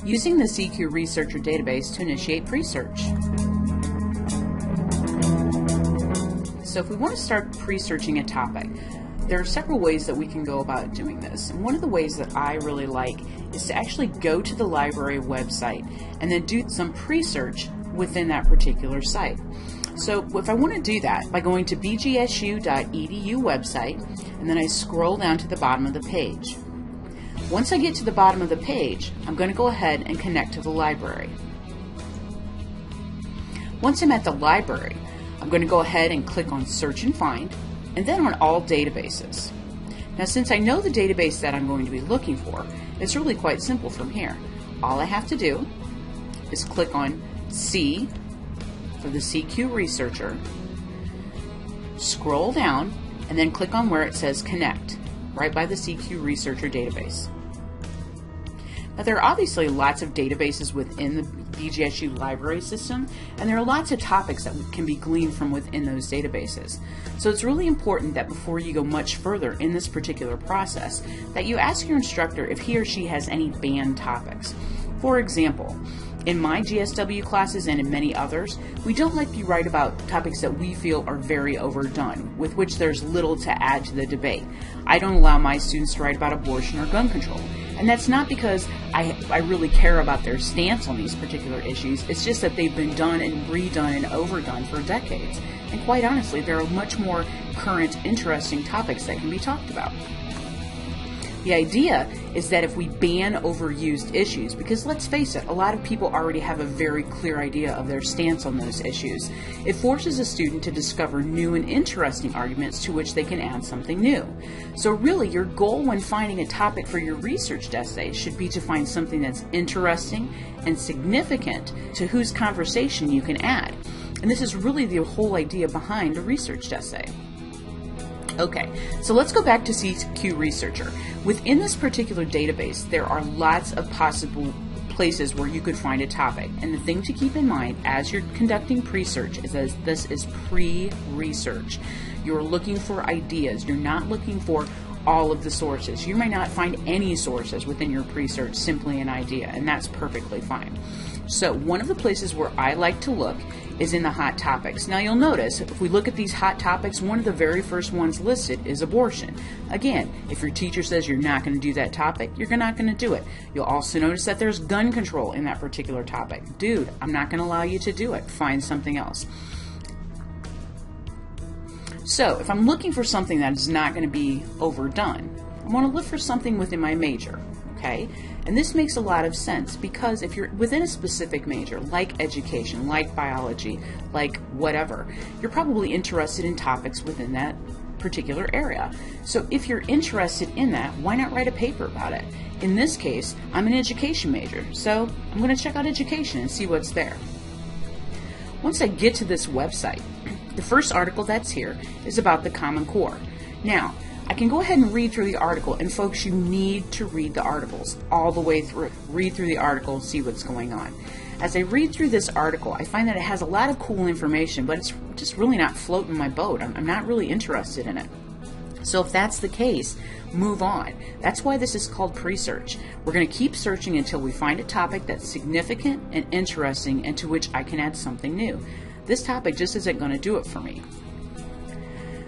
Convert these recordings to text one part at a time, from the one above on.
Using the CQ Researcher database to initiate Presearch. So if we want to start pre-searching a topic, there are several ways that we can go about doing this. And one of the ways that I really like is to actually go to the library website and then do some pre-search within that particular site. So if I want to do that by going to bgsu.edu website, and then I scroll down to the bottom of the page. Once I get to the bottom of the page, I'm going to go ahead and connect to the library. Once I'm at the library, I'm going to go ahead and click on Search and Find, and then on All Databases. Now, since I know the database that I'm going to be looking for, it's really quite simple from here. All I have to do is click on C for the CQ Researcher, scroll down, and then click on where it says Connect, right by the CQ Researcher database. Now, there are obviously lots of databases within the BGSU library system, and there are lots of topics that can be gleaned from within those databases. So it's really important that before you go much further in this particular process, that you ask your instructor if he or she has any banned topics. For example, in my GSW classes and in many others, we don't let you write about topics that we feel are very overdone, with which there's little to add to the debate. I don't allow my students to write about abortion or gun control. And that's not because I really care about their stance on these particular issues. It's just that they've been done and redone and overdone for decades. And quite honestly, there are much more current, interesting topics that can be talked about. The idea is that if we ban overused issues, because let's face it, a lot of people already have a very clear idea of their stance on those issues, it forces a student to discover new and interesting arguments to which they can add something new. So really, your goal when finding a topic for your research essay should be to find something that's interesting and significant to whose conversation you can add. And this is really the whole idea behind a research essay. Okay, so let's go back to CQ Researcher. Within this particular database, there are lots of possible places where you could find a topic. And the thing to keep in mind as you're conducting pre-search is that this is pre-research. You're looking for ideas. You're not looking for all of the sources. You may not find any sources within your pre-search, simply an idea, and that's perfectly fine. So one of the places where I like to look is in the hot topics. Now you'll notice if we look at these hot topics, one of the very first ones listed is abortion. Again, if your teacher says you're not going to do that topic, you're not going to do it. You'll also notice that there's gun control in that particular topic. Dude, I'm not going to allow you to do it. Find something else. So if I'm looking for something that is not going to be overdone, I want to look for something within my major. Okay? And this makes a lot of sense because if you're within a specific major, like education, like biology, like whatever, you're probably interested in topics within that particular area. So if you're interested in that, why not write a paper about it? In this case, I'm an education major, so I'm going to check out education and see what's there. Once I get to this website, the first article that's here is about the Common Core. Now, I can go ahead and read through the article, and folks, you need to read the articles all the way through. Read through the article and see what's going on. As I read through this article, I find that it has a lot of cool information, but it's just really not floating my boat. I'm not really interested in it. So if that's the case, move on. That's why this is called pre-search. We're going to keep searching until we find a topic that's significant and interesting and to which I can add something new. This topic just isn't going to do it for me.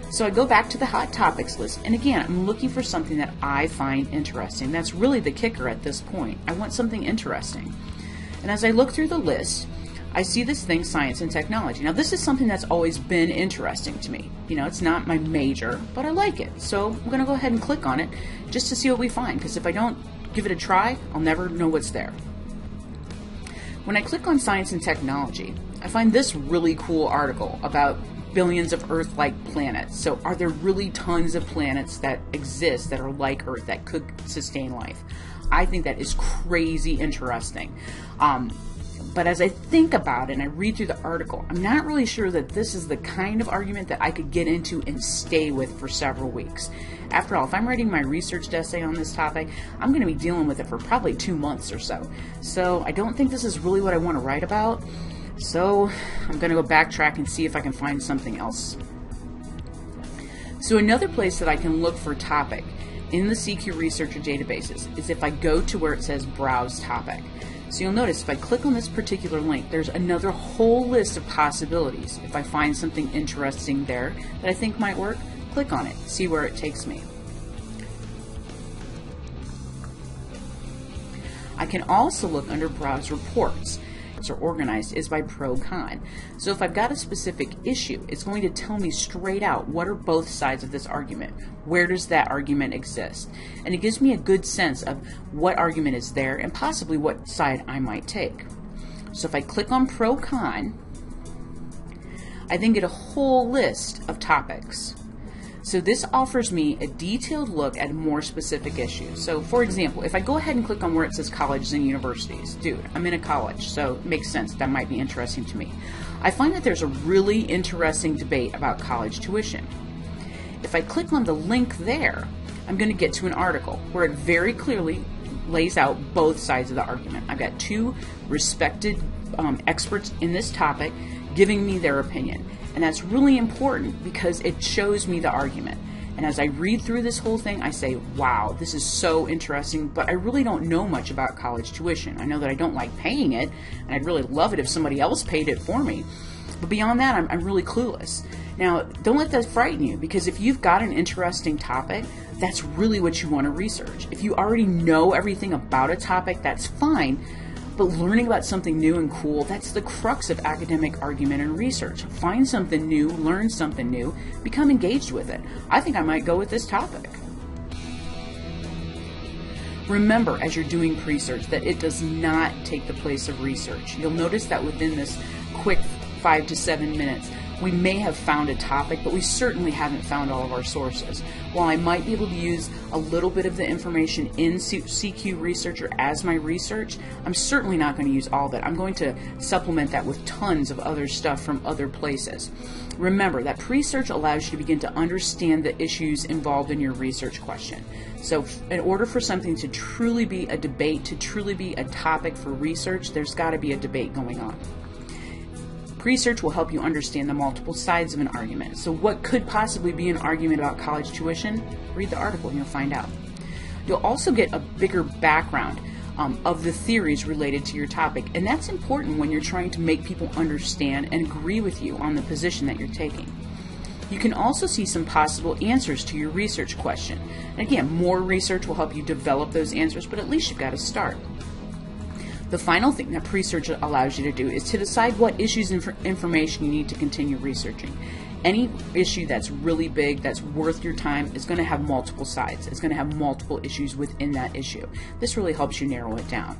So I go back to the hot topics list, and again, I'm looking for something that I find interesting. That's really the kicker at this point. I want something interesting. And as I look through the list, I see this thing, science and technology. Now, this is something that's always been interesting to me. You know, it's not my major, but I like it. So I'm going to go ahead and click on it just to see what we find, because if I don't give it a try, I'll never know what's there. When I click on science and technology, I find this really cool article about billions of Earth-like planets. So are there really tons of planets that exist that are like Earth that could sustain life? I think that is crazy interesting. But as I think about it and I read through the article, I'm not really sure that this is the kind of argument that I could get into and stay with for several weeks. After all, if I'm writing my research essay on this topic, I'm going to be dealing with it for probably 2 months or so. So I don't think this is really what I want to write about. So I'm going to go backtrack and see if I can find something else. So another place that I can look for a topic in the CQ Researcher databases is if I go to where it says Browse Topic. So you'll notice if I click on this particular link, there's another whole list of possibilities. If I find something interesting there that I think might work, click on it, see where it takes me. I can also look under Browse Reports. Are organized is by pro-con. So if I've got a specific issue, it's going to tell me straight out what are both sides of this argument. Where does that argument exist? And it gives me a good sense of what argument is there and possibly what side I might take. So if I click on pro-con, I then get a whole list of topics. So this offers me a detailed look at more specific issues. So for example, if I go ahead and click on where it says colleges and universities, dude, I'm in a college, so it makes sense. That might be interesting to me. I find that there's a really interesting debate about college tuition. If I click on the link there, I'm going to get to an article where it very clearly lays out both sides of the argument. I've got two respected experts in this topic giving me their opinion. And that's really important because it shows me the argument. And as I read through this whole thing, I say, wow, this is so interesting, but I really don't know much about college tuition. I know that I don't like paying it, and I'd really love it if somebody else paid it for me. But beyond that, I'm really clueless. Now, don't let that frighten you, because if you've got an interesting topic, that's really what you want to research. If you already know everything about a topic, that's fine. But learning about something new and cool, that's the crux of academic argument and research. Find something new, learn something new, become engaged with it. I think I might go with this topic. Remember, as you're doing Presearch, that it does not take the place of research. You'll notice that within this quick 5 to 7 minutes, we may have found a topic, but we certainly haven't found all of our sources. While I might be able to use a little bit of the information in CQ Researcher as my research, I'm certainly not going to use all of it. I'm going to supplement that with tons of other stuff from other places. Remember that Presearch allows you to begin to understand the issues involved in your research question. So in order for something to truly be a debate, to truly be a topic for research, there's got to be a debate going on. Presearch will help you understand the multiple sides of an argument. So what could possibly be an argument about college tuition? Read the article and you'll find out. You'll also get a bigger background of the theories related to your topic, and that's important when you're trying to make people understand and agree with you on the position that you're taking. You can also see some possible answers to your research question. And again, more research will help you develop those answers, but at least you've got to start. The final thing that Presearch allows you to do is to decide what issues and information you need to continue researching. Any issue that's really big, that's worth your time, is going to have multiple sides. It's going to have multiple issues within that issue. This really helps you narrow it down.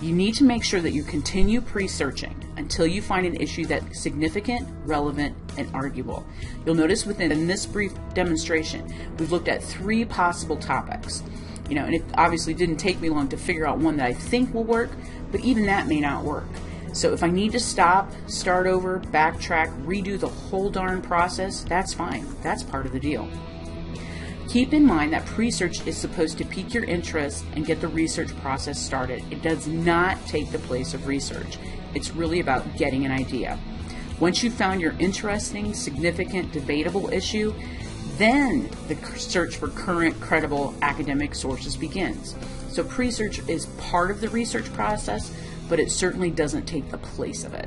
You need to make sure that you continue Presearching until you find an issue that's significant, relevant, and arguable. You'll notice within this brief demonstration, we've looked at 3 possible topics. And it obviously didn't take me long to figure out one that I think will work, but even that may not work. So if I need to stop, start over, backtrack, redo the whole darn process, that's fine. That's part of the deal. Keep in mind that Presearch is supposed to pique your interest and get the research process started. It does not take the place of research. It's really about getting an idea. Once you've found your interesting, significant, debatable issue, then the search for current, credible academic sources begins. So Presearch is part of the research process, but it certainly doesn't take the place of it.